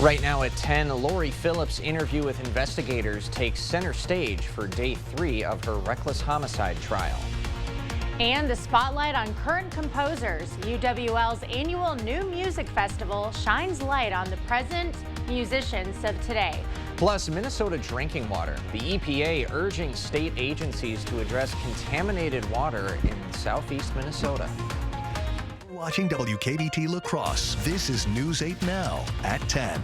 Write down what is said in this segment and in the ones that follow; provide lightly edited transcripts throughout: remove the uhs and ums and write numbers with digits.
Right now at 10, Lori Phillips' interview with investigators takes center stage for day 3 of her reckless homicide trial. And the spotlight on current composers. UWL's annual New Music Festival shines light on the present musicians of today. Plus, Minnesota drinking water. The EPA urging state agencies to address contaminated water in southeast Minnesota. Watching WKBT La Crosse. This is News 8 Now at 10.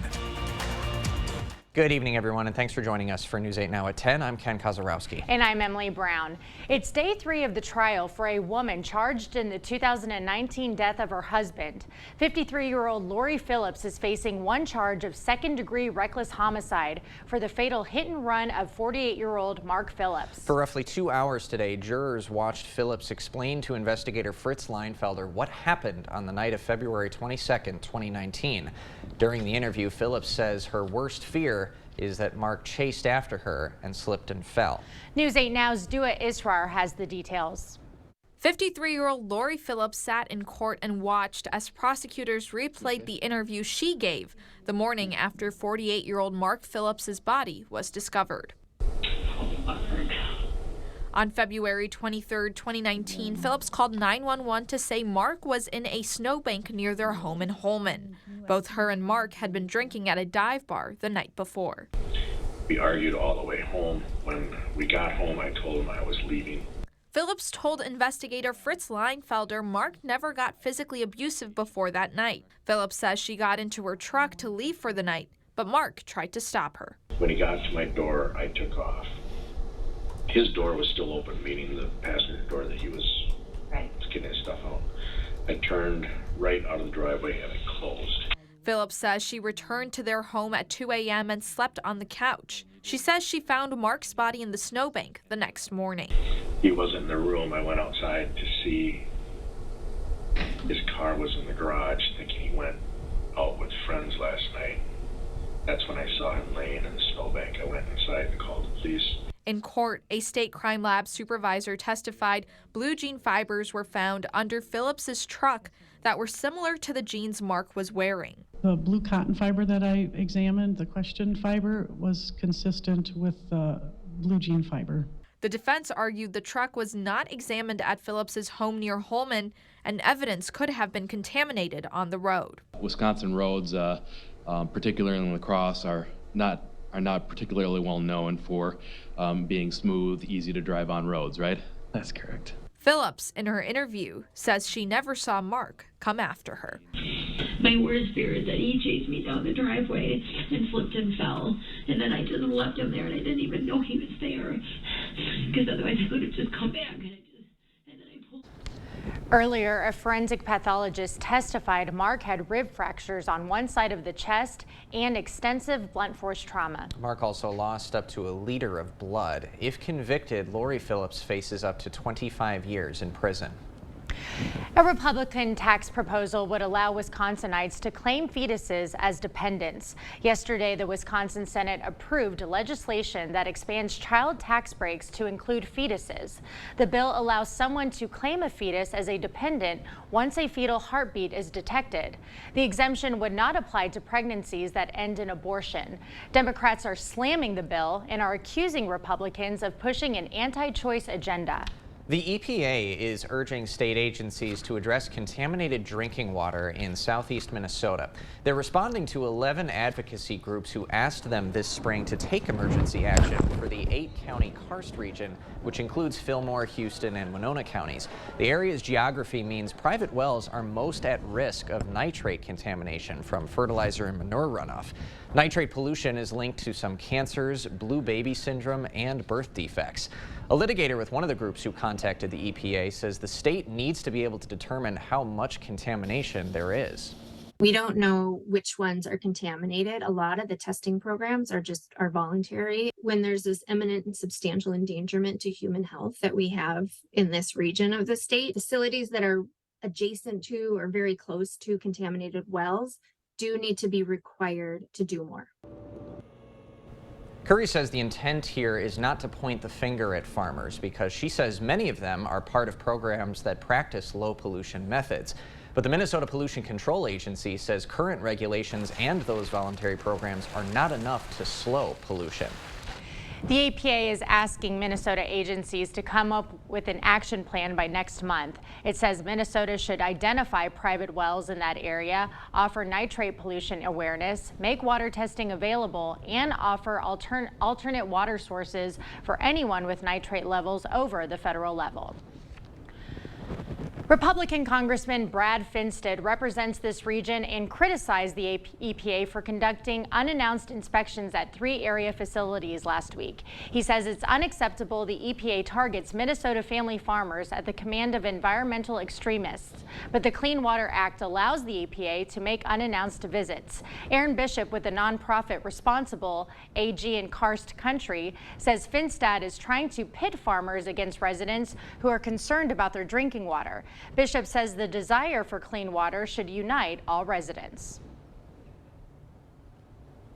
Good evening, everyone, and thanks for joining us for News 8 Now at 10. I'm Ken Kozarowski. And I'm Emily Brown. It's day 3 of the trial for a woman charged in the 2019 death of her husband. 53-year-old Lori Phillips is facing one charge of second-degree reckless homicide for the fatal hit and run of 48-year-old Mark Phillips. For roughly 2 hours today, jurors watched Phillips explain to investigator Fritz Leinfelder what happened on the night of February 22nd, 2019. During the interview, Phillips says her worst fear is that Mark chased after her and slipped and fell. News 8 Now's Dua Israr has the details. 53-year-old Lori Phillips sat in court and watched as prosecutors replayed the interview she gave the morning after 48-year-old Mark Phillips's body was discovered. On February 23, 2019, Phillips called 911 to say Mark was in a snowbank near their home in Holmen. Both her and Mark had been drinking at a dive bar the night before. We argued all the way home. When we got home, I told him I was leaving. Phillips told investigator Fritz Leinfelder Mark never got physically abusive before that night. Phillips says she got into her truck to leave for the night, but Mark tried to stop her. When he got to my door, I took off. His door was still open, meaning the passenger door that he was getting his stuff out. I turned right out of the driveway and it closed. Phillips says she returned to their home at 2 a.m. and slept on the couch. She says she found Mark's body in the snowbank the next morning. He wasn't in the room. I went outside to see his car was in the garage, thinking he went out with friends last night. That's when I saw him laying in the snowbank. I went inside and called the police. In court, a state crime lab supervisor testified blue jean fibers were found under Phillips's truck that were similar to the jeans Mark was wearing. The blue cotton fiber that I examined, the questioned fiber, was consistent with the blue jean fiber. The defense argued the truck was not examined at Phillips's home near Holmen, and evidence could have been contaminated on the road. Wisconsin roads, particularly in La Crosse, are not particularly well known for being smooth, easy to drive on roads, right? That's correct. Phillips, in her interview, says she never saw Mark come after her. My worst fear is that he chased me down the driveway and slipped and fell, and then I just left him there and I didn't even know he was there, because otherwise I would have just come back. Earlier, a forensic pathologist testified Mark had rib fractures on one side of the chest and extensive blunt force trauma. Mark also lost up to 1 liter of blood. If convicted, Lori Phillips faces up to 25 years in prison. A Republican tax proposal would allow Wisconsinites to claim fetuses as dependents. Yesterday, the Wisconsin Senate approved legislation that expands child tax breaks to include fetuses. The bill allows someone to claim a fetus as a dependent once a fetal heartbeat is detected. The exemption would not apply to pregnancies that end in abortion. Democrats are slamming the bill and are accusing Republicans of pushing an anti-choice agenda. The EPA is urging state agencies to address contaminated drinking water in southeast Minnesota. They're responding to 11 advocacy groups who asked them this spring to take emergency action for the 8-county karst region, which includes Fillmore, Houston, and Winona counties. The area's geography means private wells are most at risk of nitrate contamination from fertilizer and manure runoff. Nitrate pollution is linked to some cancers, blue baby syndrome, and birth defects. A litigator with one of the groups who contacted the EPA says the state needs to be able to determine how much contamination there is. We don't know which ones are contaminated. A lot of the testing programs are voluntary. When there's this imminent and substantial endangerment to human health that we have in this region of the state, facilities that are adjacent to or very close to contaminated wells do need to be required to do more. Curry says the intent here is not to point the finger at farmers because she says many of them are part of programs that practice low pollution methods. But the Minnesota Pollution Control Agency says current regulations and those voluntary programs are not enough to slow pollution. The EPA is asking Minnesota agencies to come up with an action plan by next month. It says Minnesota should identify private wells in that area, offer nitrate pollution awareness, make water testing available, and offer alternate water sources for anyone with nitrate levels over the federal level. Republican Congressman Brad Finstad represents this region and criticized the EPA for conducting unannounced inspections at 3 area facilities last week. He says it's unacceptable the EPA targets Minnesota family farmers at the command of environmental extremists, but the Clean Water Act allows the EPA to make unannounced visits. Aaron Bishop with the nonprofit Responsible AG in Karst Country says Finstad is trying to pit farmers against residents who are concerned about their drinking water. Bishop says the desire for clean water should unite all residents.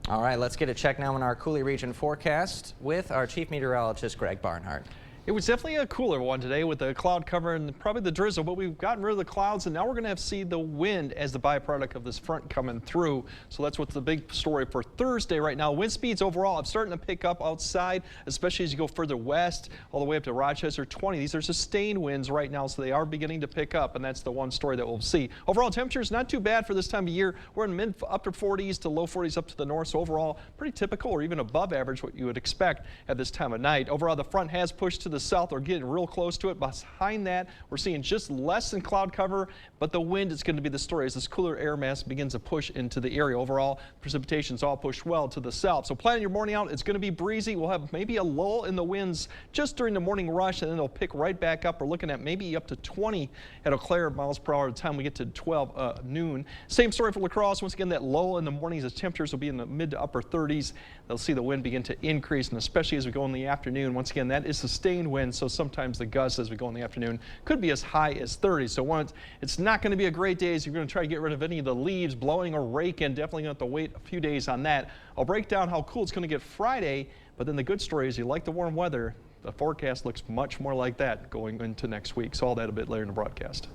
All right, let's get a check now on our Coulee region forecast with our chief meteorologist, Greg Barnhart. It was definitely a cooler one today with the cloud cover and probably the drizzle, but we've gotten rid of the clouds and now we're going to see the wind as the byproduct of this front coming through. So that's what's the big story for Thursday right now. Wind speeds overall are starting to pick up outside, especially as you go further west, all the way up to Rochester 20. These are sustained winds right now, so they are beginning to pick up, and that's the one story that we'll see. Overall temperatures not too bad for this time of year. We're in mid upper 40s to low 40s up to the north, so overall pretty typical or even above average what you would expect at this time of night. Overall, the front has pushed to the south or getting real close to it. Behind that, we're seeing just less than cloud cover, but the wind is going to be the story as this cooler air mass begins to push into the area. Overall, precipitation's all pushed well to the south. So planning your morning out, it's going to be breezy. We'll have maybe a lull in the winds just during the morning rush, and then they'll pick right back up. We're looking at maybe up to 20 at Eau Claire miles per hour by the time we get to 12 noon. Same story for La Crosse. Once again, that lull in the mornings as temperatures will be in the mid to upper 30s. They'll see the wind begin to increase, and especially as we go in the afternoon. Once again, that is sustained wind, so sometimes the gusts as we go in the afternoon could be as high as 30. So it's not going to be a great day as you're going to try to get rid of any of the leaves blowing or raking. Definitely going to have to wait a few days on that. I'll break down how cool it's going to get Friday, but then the good story is you like the warm weather. The forecast looks much more like that going into next week. So all that a bit later in the broadcast.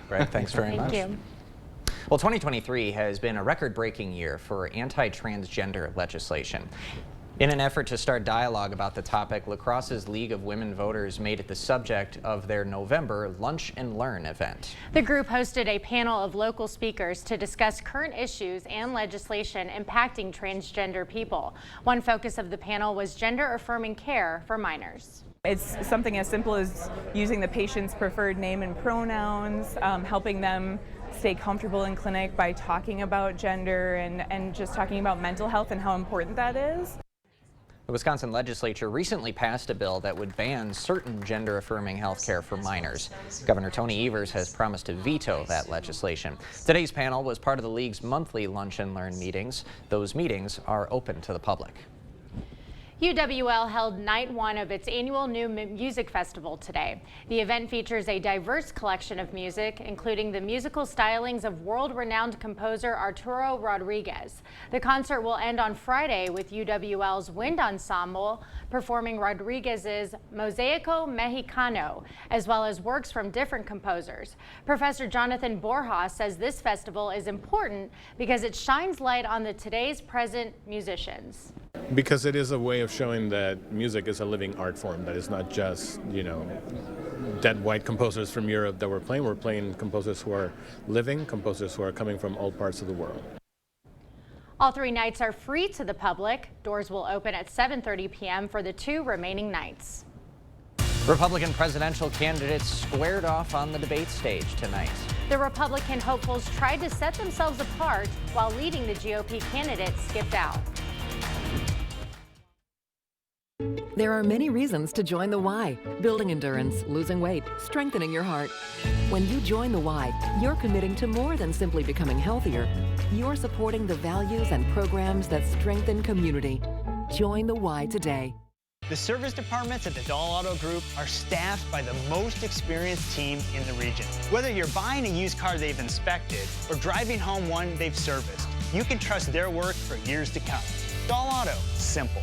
Greg, thanks very much. Thank you. Well, 2023 has been a record-breaking year for anti-transgender legislation. In an effort to start dialogue about the topic, La Crosse's League of Women Voters made it the subject of their November Lunch and Learn event. The group hosted a panel of local speakers to discuss current issues and legislation impacting transgender people. One focus of the panel was gender-affirming care for minors. It's something as simple as using the patient's preferred name and pronouns, helping them stay comfortable in clinic by talking about gender and just talking about mental health and how important that is. The Wisconsin legislature recently passed a bill that would ban certain gender-affirming health care for minors. Governor Tony Evers has promised to veto that legislation. Today's panel was part of the League's monthly Lunch and Learn meetings. Those meetings are open to the public. UWL held night one of its annual New Music Festival today. The event features a diverse collection of music, including the musical stylings of world-renowned composer Arturo Rodriguez. The concert will end on Friday with UWL's Wind Ensemble performing Rodriguez's Mosaico Mexicano, as well as works from different composers. Professor Jonathan Borja says this festival is important because it shines light on the today's present musicians. Because it is a way of showing that music is a living art form, that it's not just, dead white composers from Europe that we're playing. We're playing composers who are living, composers who are coming from all parts of the world. All 3 nights are free to the public. Doors will open at 7:30 p.m. for the 2 remaining nights. Republican presidential candidates squared off on the debate stage tonight. The Republican hopefuls tried to set themselves apart while leading the GOP candidates skipped out. There are many reasons to join the Y. Building endurance, losing weight, strengthening your heart. When you join the Y, you're committing to more than simply becoming healthier. You're supporting the values and programs that strengthen community. Join the Y today. The service departments at the Dahl Auto Group are staffed by the most experienced team in the region. Whether you're buying a used car they've inspected or driving home one they've serviced, you can trust their work for years to come. Dahl Auto, simple.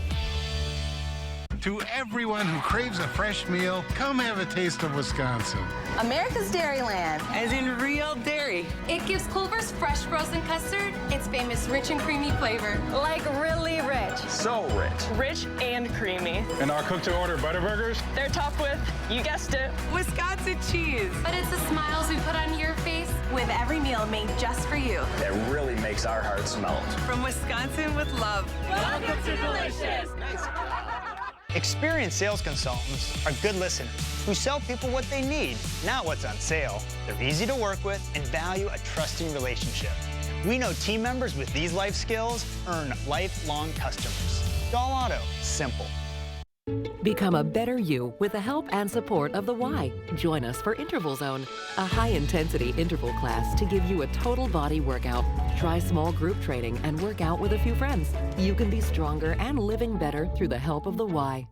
To everyone who craves a fresh meal, come have a taste of Wisconsin. America's Dairyland, as in real dairy. It gives Culver's fresh frozen custard its famous rich and creamy flavor. Like really rich. So rich. Rich and creamy. And our cook-to-order Butterburgers? They're topped with, you guessed it, Wisconsin cheese. But it's the smiles we put on your face with every meal made just for you. That really makes our hearts melt. From Wisconsin with love. Welcome to Delicious. Experienced sales consultants are good listeners who sell people what they need, not what's on sale. They're easy to work with and value a trusting relationship. We know team members with these life skills earn lifelong customers. Dahl Auto, simple. Become a better you with the help and support of the Y. Join us for Interval Zone, a high-intensity interval class to give you a total body workout. Try small group training and work out with a few friends. You can be stronger and living better through the help of the Y.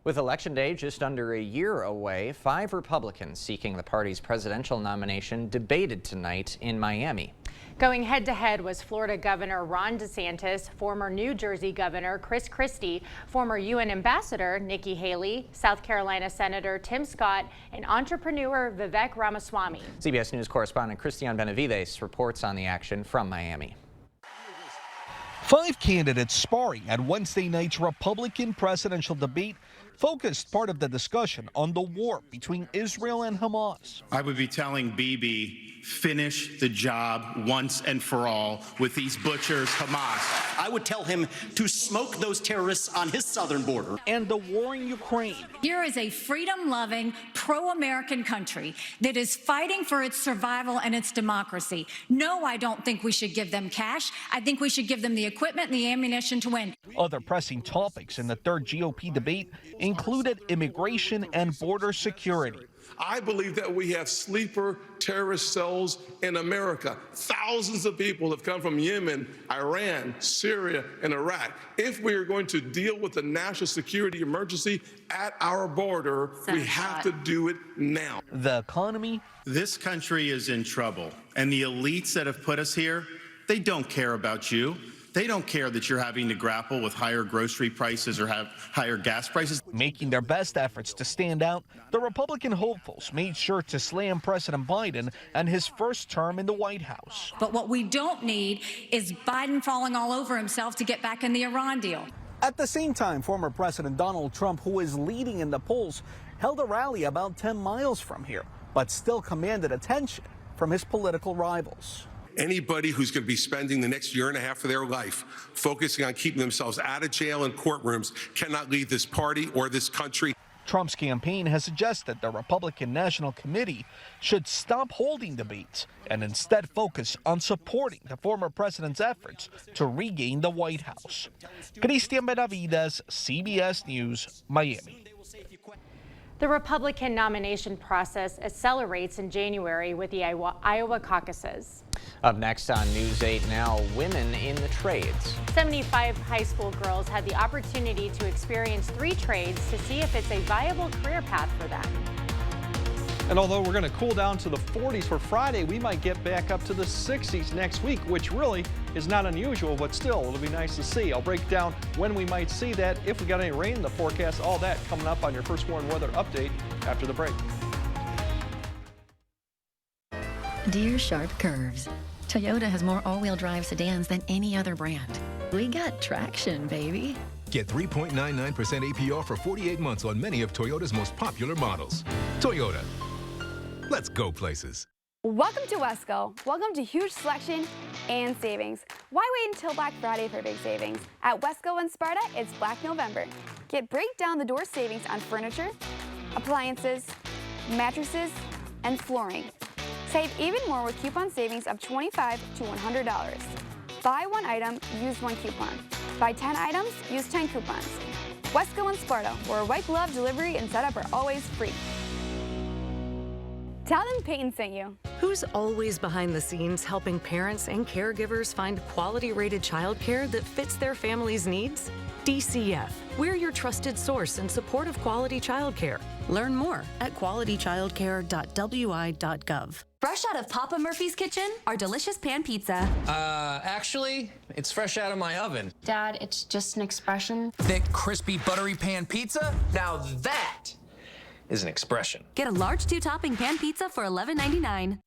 With Election Day just under a year away, 5 Republicans seeking the party's presidential nomination debated tonight in Miami. Going head-to-head was Florida Governor Ron DeSantis, former New Jersey Governor Chris Christie, former UN Ambassador Nikki Haley, South Carolina Senator Tim Scott, and entrepreneur Vivek Ramaswamy. CBS News correspondent Christian Benavides reports on the action from Miami. 5 candidates sparring at Wednesday night's Republican presidential debate focused part of the discussion on the war between Israel and Hamas. I would be telling Bibi, finish the job once and for all with these butchers, Hamas. I would tell him to smoke those terrorists on his southern border. And the war in Ukraine. Here is a freedom-loving, pro-American country that is fighting for its survival and its democracy. No, I don't think we should give them cash. I think we should give them the equipment and the ammunition to win. Other pressing topics in the third GOP debate included immigration and border security. I believe that we have sleeper terrorist cells in America. Thousands of people have come from Yemen, Iran, Syria, and Iraq. If we are going to deal with the national security emergency at our border, we have to do it now. The economy. This country is in trouble, and the elites that have put us here, they don't care about you. They don't care that you're having to grapple with higher grocery prices or have higher gas prices. Making their best efforts to stand out, the Republican hopefuls made sure to slam President Biden and his first term in the White House. But what we don't need is Biden falling all over himself to get back in the Iran deal. At the same time, former President Donald Trump, who is leading in the polls, held a rally about 10 miles from here, but still commanded attention from his political rivals. Anybody who's going to be spending the next year and a half of their life focusing on keeping themselves out of jail and courtrooms cannot lead this party or this country. Trump's campaign has suggested the Republican National Committee should stop holding debates and instead focus on supporting the former president's efforts to regain the White House. Christian Benavides, CBS News, Miami. The Republican nomination process accelerates in January with the Iowa caucuses. Up next on News 8 Now, women in the trades. 75 high school girls had the opportunity to experience 3 trades to see if it's a viable career path for them. And although we're going to cool down to the 40s for Friday, we might get back up to the 60s next week, which really is not unusual, but still, it'll be nice to see. I'll break down when we might see that, if we got any rain in the forecast, all that coming up on your First Warn Weather Update after the break. Dear Sharp Curves, Toyota has more all-wheel drive sedans than any other brand. We got traction, baby. Get 3.99% APR for 48 months on many of Toyota's most popular models. Toyota. Let's go places. Welcome to Wesco. Welcome to huge selection and savings. Why wait until Black Friday for big savings? At Wesco and Sparta, it's Black November. Get break-down the door savings on furniture, appliances, mattresses, and flooring. Save even more with coupon savings of $25 to $100. Buy 1 item, use 1 coupon. Buy 10 items, use 10 coupons. Wesco and Sparta, where white glove delivery and setup are always free. Tell them Peyton sent you. Who's always behind the scenes helping parents and caregivers find quality-rated childcare that fits their family's needs? DCF. We're your trusted source in support of quality childcare. Learn more at qualitychildcare.wi.gov. Fresh out of Papa Murphy's kitchen, our delicious pan pizza. Actually, it's fresh out of my oven. Dad, it's just an expression. Thick, crispy, buttery pan pizza? Now that is an expression. Get a large 2-topping pan pizza for $11.99.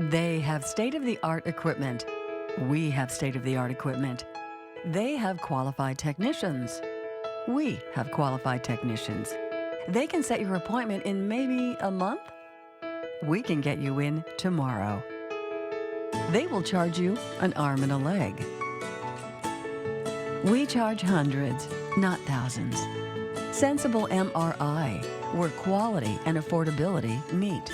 They have state-of-the-art equipment. We have state-of-the-art equipment. They have qualified technicians. We have qualified technicians. They can set your appointment in maybe a month. We can get you in tomorrow. They will charge you an arm and a leg. We charge hundreds, not thousands. Sensible MRI, where quality and affordability meet.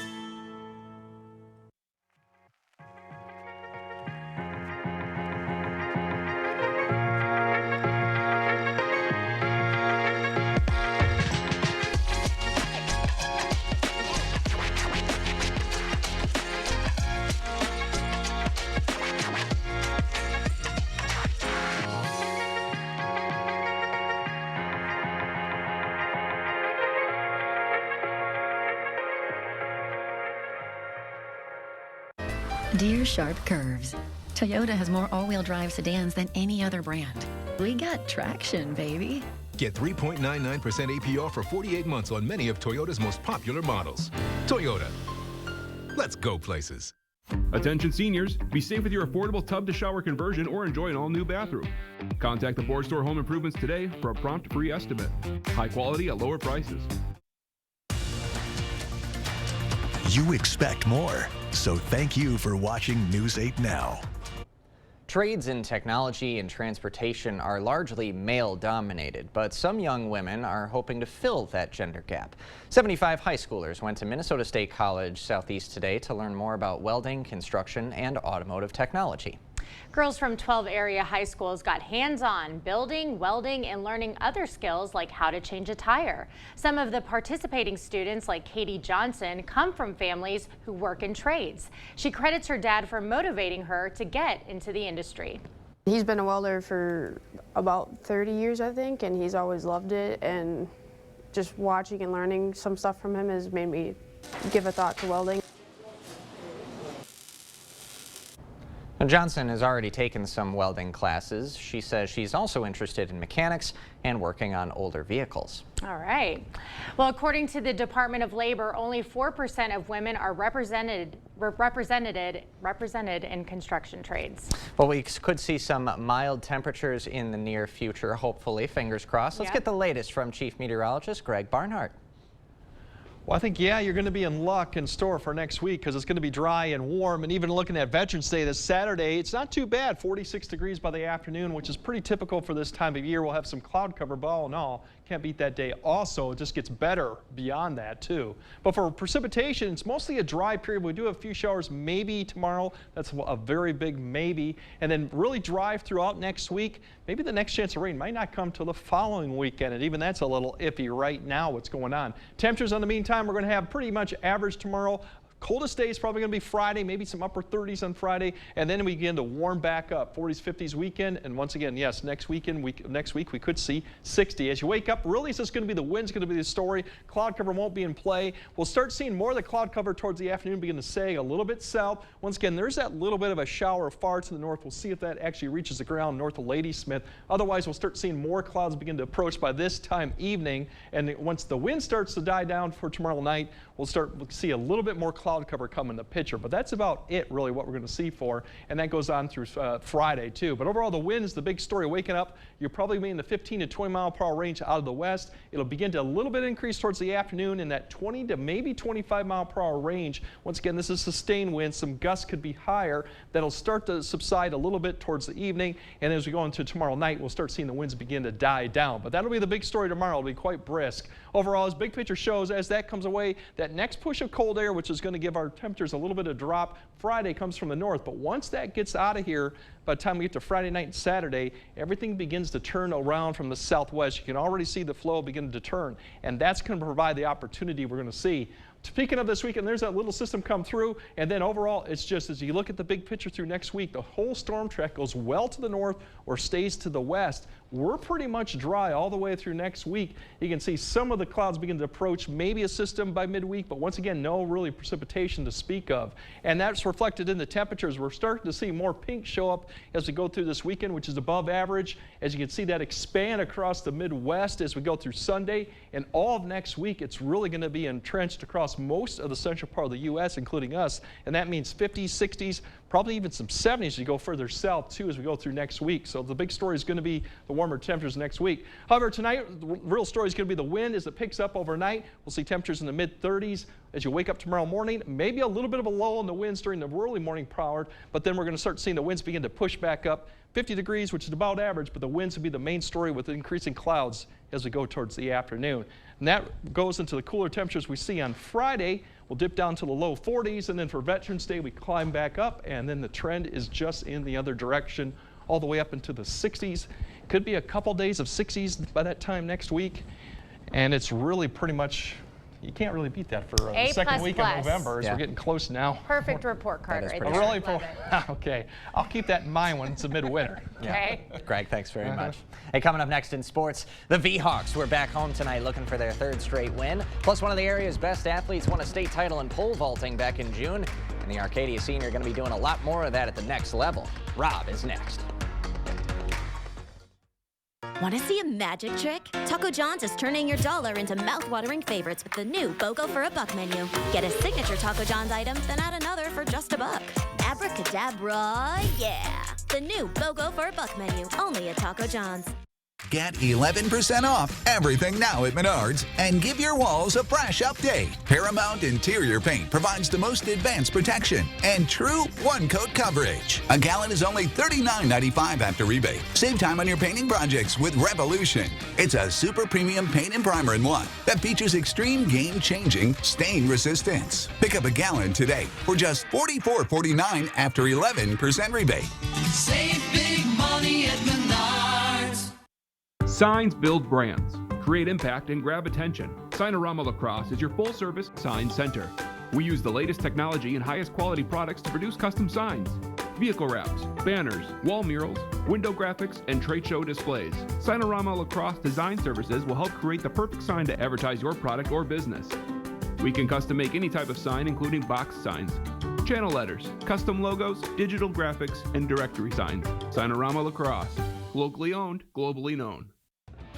Dear Sharp Curves, Toyota has more all-wheel drive sedans than any other brand. We got traction, baby. Get 3.99% APR for 48 months on many of Toyota's most popular models. Toyota. Let's go places. Attention seniors, be safe with your affordable tub-to-shower conversion or enjoy an all-new bathroom. Contact the Board Store Home Improvements today for a prompt free estimate. High quality at lower prices. You expect more, so thank you for watching News 8 Now. Trades in technology and transportation are largely male-dominated, but some young women are hoping to fill that gender gap. 75 high schoolers went to Minnesota State College Southeast today to learn more about welding, construction, and automotive technology. Girls from 12 area high schools got hands-on building, welding, and learning other skills like how to change a tire. Some of the participating students, like Katie Johnson, come from families who work in trades. She credits her dad for motivating her to get into the industry. He's been a welder for about 30 years, I think, and he's always loved it. And just watching and learning some stuff from him has made me give a thought to welding. Now, Johnson has already taken some welding classes. She says she's also interested in mechanics and working on older vehicles. All right. Well, according to the Department of Labor, only 4% of women are represented in construction trades. Well, we could see some mild temperatures in the near future, hopefully. Fingers crossed. Let's get the latest from Chief Meteorologist Greg Barnhart. Well, I think, yeah, you're going to be in luck in store for next week because it's going to be dry and warm. And even looking at Veterans Day this Saturday, it's not too bad. 46 degrees by the afternoon, which is pretty typical for this time of year. We'll have some cloud cover, but all in all, can't beat that day. Also, it just gets better beyond that, too. But for precipitation, it's mostly a dry period. We do have a few showers maybe tomorrow. That's a very big maybe. And then really dry throughout next week. Maybe the next chance of rain might not come till the following weekend. And even that's a little iffy right now, what's going on. Temperatures in the meantime, we're going to have pretty much average tomorrow. Coldest day is probably going to be Friday, maybe some upper 30s on Friday, and then we begin to warm back up. 40s, 50s weekend, and once again, yes, next week we could see 60. As you wake up, really it's just going to be the wind's going to be the story. Cloud cover won't be in play. We'll start seeing more of the cloud cover towards the afternoon, begin to sag a little bit south. Once again, there's that little bit of a shower far to the north. We'll see if that actually reaches the ground north of Ladysmith. Otherwise, we'll start seeing more clouds begin to approach by this time evening, and once the wind starts to die down for tomorrow night, we'll start to see a little bit more cloud cover come in the picture. But that's about it, really, what we're going to see for, and that goes on through Friday, too. But overall, the wind is the big story. Waking up, you're probably be in the 15 to 20 mile per hour range out of the west. It'll begin to a little bit increase towards the afternoon in that 20 to maybe 25 mile per hour range. Once again, this is sustained wind. Some gusts could be higher. That'll start to subside a little bit towards the evening, and as we go into tomorrow night, we'll start seeing the winds begin to die down. But that'll be the big story tomorrow. It'll be quite brisk. Overall, as big picture shows, as that comes away, that next push of cold air, which is going to give our temperatures a little bit of drop, Friday comes from the north. But once that gets out of here, by the time we get to Friday night and Saturday, everything begins to turn around from the southwest. You can already see the flow begin to turn, and that's going to provide the opportunity we're going to see Speaking of this weekend, there's that little system come through, and then overall, it's just as you look at the big picture through next week, the whole storm track goes well to the north or stays to the west. We're pretty much dry all the way through next week. You can see some of the clouds begin to approach maybe a system by midweek, but once again, no really precipitation to speak of. And that's reflected in the temperatures. We're starting to see more pink show up as we go through this weekend, which is above average. As you can see that expand across the Midwest as we go through Sunday. And all of next week, it's really going to be entrenched across most of the central part of the U.S., including us. And that means 50s, 60s, probably even some 70s as you go further south, too, as we go through next week. So the big story is going to be the warmer temperatures next week. However, tonight, the real story is going to be the wind as it picks up overnight. We'll see temperatures in the mid-30s as you wake up tomorrow morning. Maybe a little bit of a lull in the winds during the early morning hour, but then we're going to start seeing the winds begin to push back up. 50 degrees, which is about average, but the winds will be the main story with increasing clouds as we go towards the afternoon. And that goes into the cooler temperatures we see on Friday. We'll dip down to the low 40s, and then for Veterans Day, we climb back up, and then the trend is just in the other direction, all the way up into the 60s. Could be a couple days of 60s by that time next week, and it's really pretty much, you can't really beat that for the second week of November as we're getting close now. Perfect report card right there. Really? Okay. I'll keep that in mind when it's the midwinter. Okay. Greg, thanks very much. Hey, coming up next in sports, the V-Hawks were back home tonight looking for their third straight win. Plus, one of the area's best athletes won a state title in pole vaulting back in June. And the Arcadia senior are going to be doing a lot more of that at the next level. Rob is next. Want to see a magic trick? Taco John's is turning your dollar into mouth-watering favorites with the new BOGO for a Buck menu. Get a signature Taco John's item, then add another for just $1. Abracadabra, yeah! The new BOGO for a Buck menu, only at Taco John's. Get 11% off everything now at Menards and give your walls a fresh update. Paramount Interior Paint provides the most advanced protection and true one-coat coverage. A gallon is only $39.95 after rebate. Save time on your painting projects with Revolution. It's a super premium paint and primer in one that features extreme game-changing stain resistance. Pick up a gallon today for just $44.49 after 11% rebate. Save big money at Menards. Signs build brands, create impact, and grab attention. Signorama Lacrosse is your full-service sign center. We use the latest technology and highest quality products to produce custom signs, vehicle wraps, banners, wall murals, window graphics, and trade show displays. Signorama Lacrosse Design Services will help create the perfect sign to advertise your product or business. We can custom make any type of sign, including box signs, channel letters, custom logos, digital graphics, and directory signs. Signorama Lacrosse, locally owned, globally known.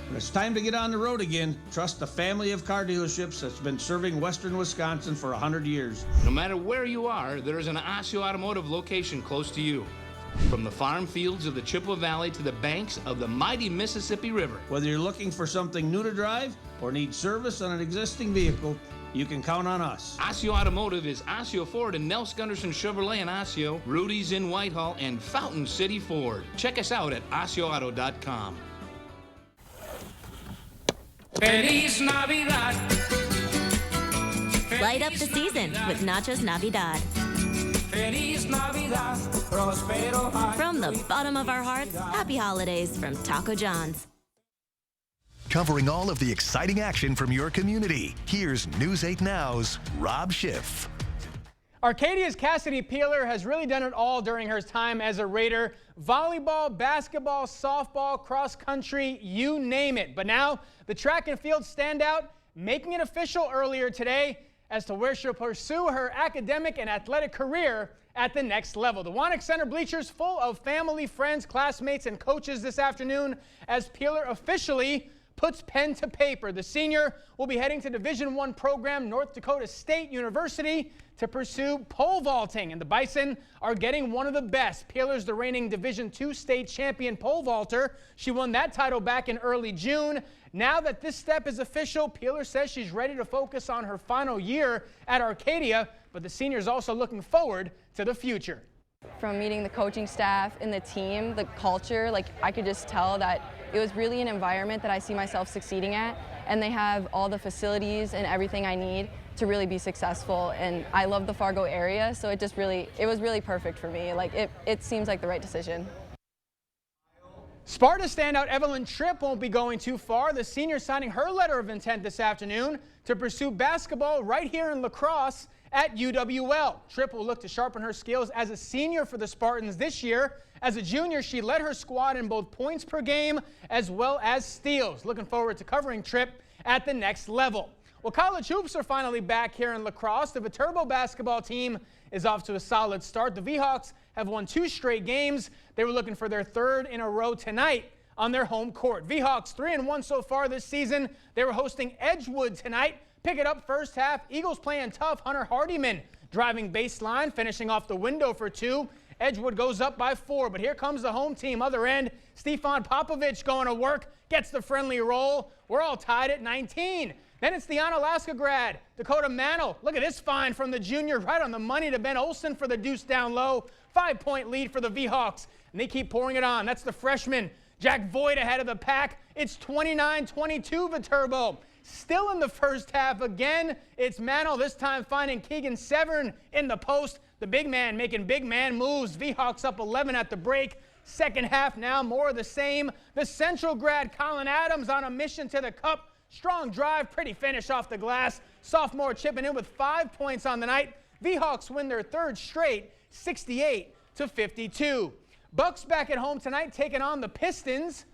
When it's time to get on the road again, trust the family of car dealerships that's been serving Western Wisconsin for 100 years. No matter where you are, there is an Osseo Automotive location close to you. From the farm fields of the Chippewa Valley to the banks of the mighty Mississippi River. Whether you're looking for something new to drive or need service on an existing vehicle, you can count on us. Osseo Automotive is Osseo Ford and Nels Gunderson Chevrolet in Osseo, Rudy's in Whitehall, and Fountain City Ford. Check us out at OsseoAuto.com. Feliz Navidad. Light up the season with Nachos Navidad. Feliz Navidad. Prospero. From the bottom of our hearts, happy holidays from Taco John's. Covering all of the exciting action from your community, here's News 8 Now's Rob Schiff. Arcadia's Cassidy Peeler has really done it all during her time as a Raider. Volleyball, basketball, softball, cross country, you name it. But now the track and field standout, making it official earlier today as to where she'll pursue her academic and athletic career at the next level. The Wanek Center bleachers full of family, friends, classmates, and coaches this afternoon as Peeler officially puts pen to paper. The senior will be heading to Division I program North Dakota State University to pursue pole vaulting, and the Bison are getting one of the best. Peeler's the reigning Division II state champion pole vaulter. She won that title back in early June. Now that this step is official, Peeler says she's ready to focus on her final year at Arcadia, but the senior is also looking forward to the future. From meeting the coaching staff and the team, the culture, I could just tell that it was really an environment that I see myself succeeding at, and they have all the facilities and everything I need to really be successful. And I love the Fargo area, so it was really perfect for me. It seems like the right decision. Sparta standout Evelyn Tripp won't be going too far. The senior signing her letter of intent this afternoon to pursue basketball right here in La Crosse at UWL. Tripp will look to sharpen her skills as a senior for the Spartans this year. As a junior, she led her squad in both points per game as well as steals. Looking forward to covering Tripp at the next level. Well, college hoops are finally back here in La Crosse. The Viterbo basketball team is off to a solid start. The V-Hawks have won 2 straight games. They were looking for their 3rd in a row tonight on their home court. V-Hawks 3-1 so far this season. They were hosting Edgewood tonight. Pick it up first half. Eagles playing tough. Hunter Hardiman driving baseline, finishing off the window for 2. Edgewood goes up by 4, but here comes the home team. Other end, Stefan Popovich going to work, gets the friendly roll. We're all tied at 19. Then it's the Onalaska grad, Dakota Mantle. Look at this find from the junior, right on the money to Ben Olsen for the deuce down low. 5-point lead for the V-Hawks, and they keep pouring it on. That's the freshman, Jack Voigt, ahead of the pack. It's 29-22 Viterbo. Still in the first half again, it's Mantle, this time finding Keegan Severn in the post. The big man making big man moves. V-Hawks up 11 at the break. Second half now, more of the same. The Central grad, Colin Adams, on a mission to the cup. Strong drive, pretty finish off the glass. Sophomore chipping in with 5 points on the night. V-Hawks win their 3rd straight, 68-52. Bucks back at home tonight, taking on the Pistons.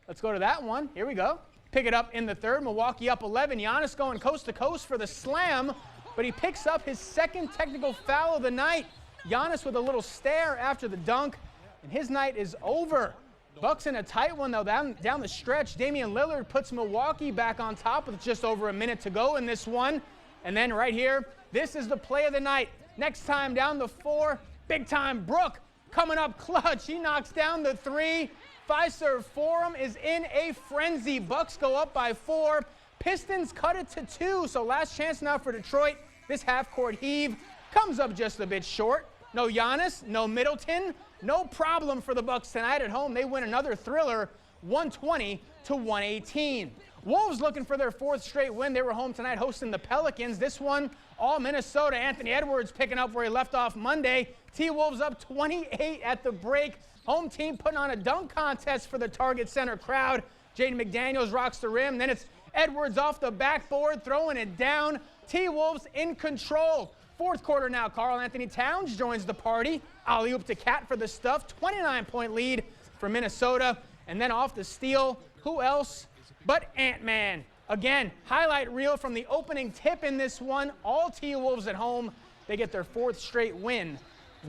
Let's go to that one. Here we go. Pick it up in the 3rd. Milwaukee up 11. Giannis going coast to coast for the slam, but he picks up his 2nd technical foul of the night. Giannis with a little stare after the dunk, and his night is over. Bucks in a tight one, though, down the stretch. Damian Lillard puts Milwaukee back on top with just over a minute to go in this one. And then right here, this is the play of the night. Next time down the 4, big time Brooke coming up clutch. He knocks down the 3. Fiserv Forum is in a frenzy. Bucks go up by 4. Pistons cut it to 2, so last chance now for Detroit. This half-court heave comes up just a bit short. No Giannis, no Middleton. No problem for the Bucks tonight at home. They win another thriller, 120-118. Wolves looking for their 4th straight win. They were home tonight hosting the Pelicans. This one, all Minnesota. Anthony Edwards picking up where he left off Monday. T-Wolves up 28 at the break. Home team putting on a dunk contest for the Target Center crowd. Jaden McDaniels rocks the rim. Then it's Edwards off the backboard, throwing it down. T-Wolves in control. 4th quarter now, Karl Anthony Towns joins the party. Alley-oop to Cat for the stuff. 29-point lead for Minnesota. And then off the steal, who else but Ant-Man. Again, highlight reel from the opening tip in this one. All T-Wolves at home. They get their 4th straight win,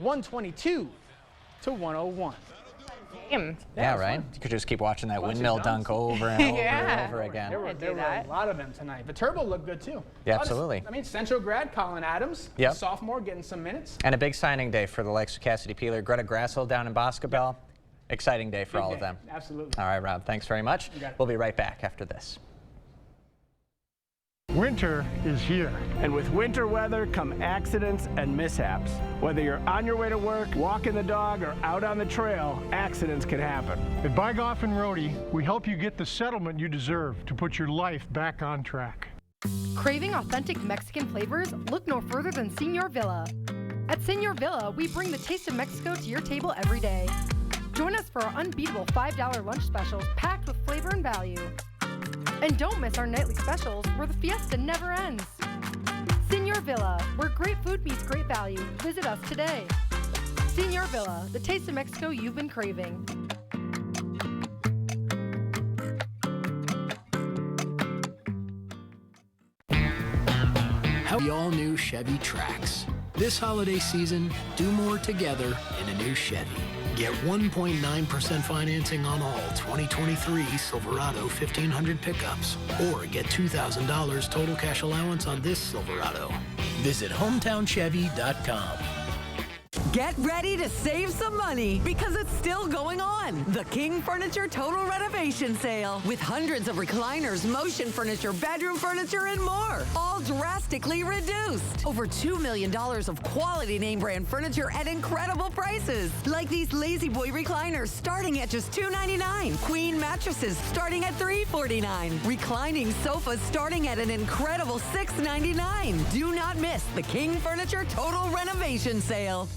122-101. Yeah, right? You could just keep watching that windmill dunk over and over and over again. There were a lot of them tonight. Viterbo looked good, too. Yeah, absolutely. Central grad, Colin Adams, yep. sophomore, getting some minutes. And a big signing day for the likes of Cassidy Peeler, Greta Grassel down in basketball. Yep. Exciting day for all of them. Absolutely. All right, Rob, thanks very much. We'll be right back after this. Winter is here. And with winter weather come accidents and mishaps. Whether you're on your way to work, walking the dog, or out on the trail, accidents can happen. At Bygoff and Rohde, we help you get the settlement you deserve to put your life back on track. Craving authentic Mexican flavors? Look no further than Señor Villa. At Señor Villa, we bring the taste of Mexico to your table every day. Join us for our unbeatable $5 lunch specials packed with flavor and value. And don't miss our nightly specials where the fiesta never ends. Señor Villa, where great food meets great value. Visit us today. Señor Villa, the taste of Mexico you've been craving. The all-new Chevy Trax. This holiday season, do more together in a new Chevy. Get 1.9% financing on all 2023 Silverado 1500 pickups, or get $2,000 total cash allowance on this Silverado. Visit HometownChevy.com. Get ready to save some money because it's still going on. The King Furniture Total Renovation Sale with hundreds of recliners, motion furniture, bedroom furniture, and more. All drastically reduced. Over $2 million of quality name brand furniture at incredible prices. Like these Lazy Boy recliners starting at just $299. Queen mattresses starting at $349. Reclining sofas starting at an incredible $699. Do not miss the King Furniture Total Renovation Sale.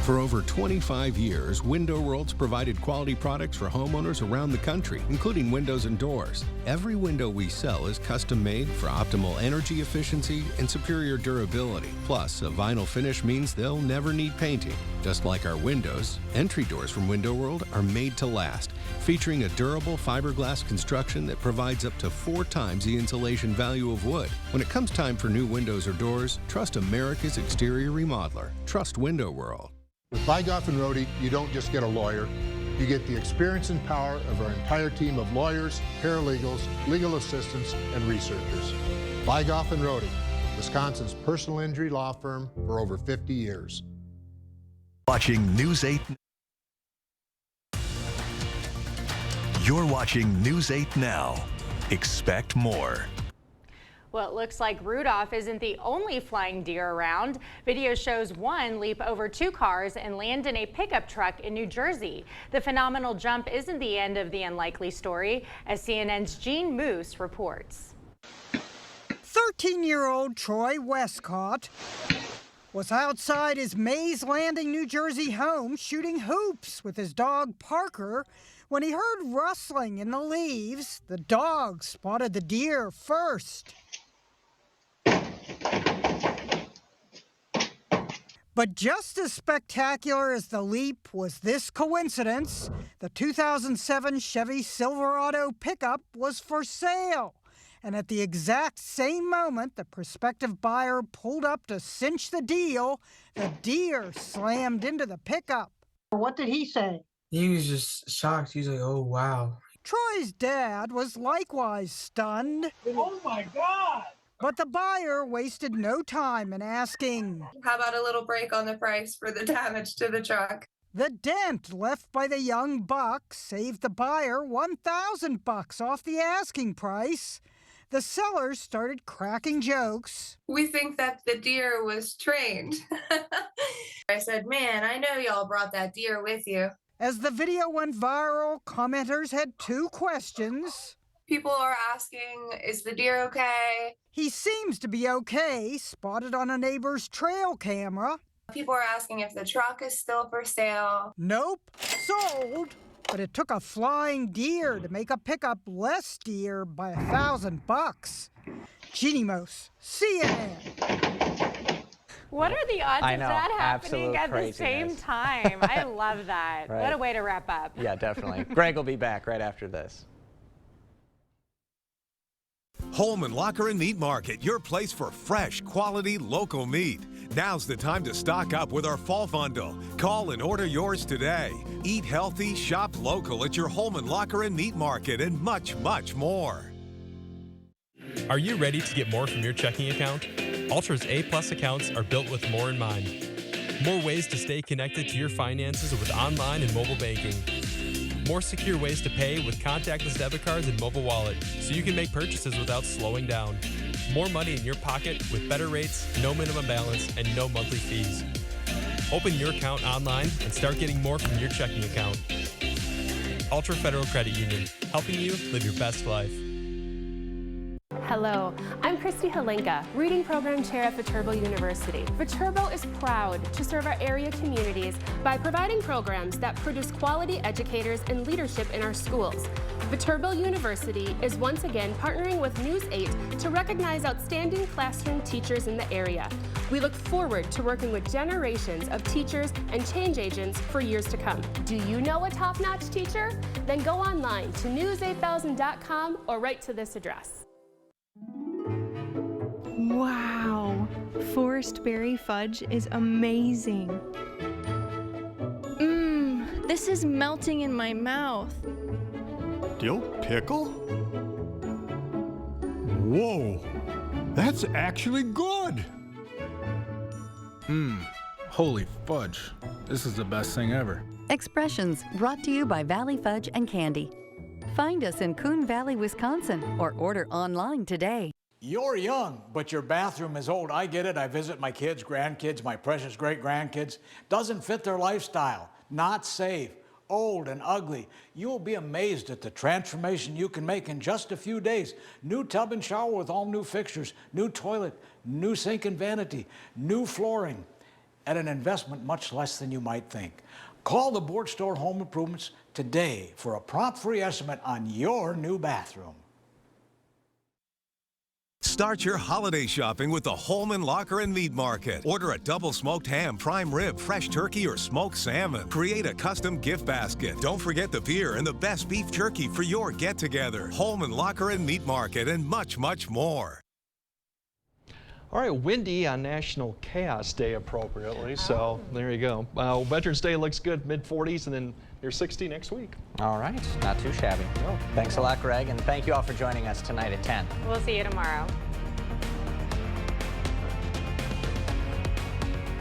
For over 25 years, Window World's provided quality products for homeowners around the country, including windows and doors. Every window we sell is custom made for optimal energy efficiency and superior durability. Plus, a vinyl finish means they'll never need painting. Just like our windows, entry doors from Window World are made to last, featuring a durable fiberglass construction that provides up to 4 times the insulation value of wood. When it comes time for new windows or doors, trust America's exterior remodeler. Trust Window World. With Bygoff & Rohde, you don't just get a lawyer, you get the experience and power of our entire team of lawyers, paralegals, legal assistants, and researchers. Bygoff & Rohde, Wisconsin's personal injury law firm for over 50 years. Watching News 8. You're watching News 8 Now. Expect more. Well, it looks like Rudolph isn't the only flying deer around. Video shows one leap over 2 cars and land in a pickup truck in New Jersey. The phenomenal jump isn't the end of the unlikely story, as CNN's Gene Moose reports. 13-year-old Troy Westcott was outside his Mays Landing, New Jersey home shooting hoops with his dog Parker when he heard rustling in the leaves. The dog spotted the deer first. But just as spectacular as the leap was this coincidence. The 2007 Chevy Silverado pickup was for sale. And at the exact same moment the prospective buyer pulled up to cinch the deal, the deer slammed into the pickup. What did he say? He was just shocked. He was like, oh, wow. Troy's dad was likewise stunned. Oh, my God! But the buyer wasted no time in asking, how about a little break on the price for the damage to the truck? The dent left by the young buck saved the buyer $1,000 off the asking price. The seller started cracking jokes. We think that the deer was trained. I said, man, I know y'all brought that deer with you. As the video went viral, commenters had 2 questions. People are asking, is the deer okay? He seems to be okay, spotted on a neighbor's trail camera. People are asking if the truck is still for sale. Nope, sold. But it took a flying deer to make a pickup less dear by $1,000. Gene Moose, CNN. What are the odds of that happening Absolute at the same time? I love that. Right. What a way to wrap up. Yeah, definitely. Greg will be back right after this. Holman Locker and Meat Market, your place for fresh, quality, local meat. Now's the time to stock up with our fall bundle. Call and order yours today. Eat healthy, shop local at your Holman Locker and Meat Market, and much, much more. Are you ready to get more from your checking account? Ultra's A+ accounts are built with more in mind. More ways to stay connected to your finances with online and mobile banking. More secure ways to pay with contactless debit cards and mobile wallet, so you can make purchases without slowing down. More money in your pocket with better rates, no minimum balance, and no monthly fees. Open your account online and start getting more from your checking account. Ultra Federal Credit Union, helping you live your best life. Hello, I'm Christy Halenka, Reading Program Chair at Viterbo University. Viterbo is proud to serve our area communities by providing programs that produce quality educators and leadership in our schools. Viterbo University is once again partnering with News 8 to recognize outstanding classroom teachers in the area. We look forward to working with generations of teachers and change agents for years to come. Do you know a top-notch teacher? Then go online to news8000.com or write to this address. Wow, Forest Berry Fudge is amazing. This is melting in my mouth. Dill pickle? Whoa, that's actually good. Holy fudge. This is the best thing ever. Expressions brought to you by Valley Fudge and Candy. Find us in Coon Valley, Wisconsin, or order online today. You're young, but your bathroom is old. I get it. I visit my kids, grandkids, my precious great-grandkids. Doesn't fit their lifestyle. Not safe. Old and ugly. You'll be amazed at the transformation you can make in just a few days. New tub and shower with all new fixtures, new toilet, new sink and vanity, new flooring. at an investment much less than you might think. Call the Board Store Home Improvements today for a prompt free estimate on your new bathroom. Start your holiday shopping with the Holman Locker and Meat Market. Order a double smoked ham, prime rib, fresh turkey, or smoked salmon. Create a custom gift basket. Don't forget the beer and the best beef jerky for your get-together. Holman Locker and Meat Market, and much, much more. All right, windy on National Chaos Day appropriately, so there you go. Veterans Day looks good, mid-40s, and then near 60 next week. All right, not too shabby. No. Thanks a lot, Greg, and thank you all for joining us tonight at 10. We'll see you tomorrow.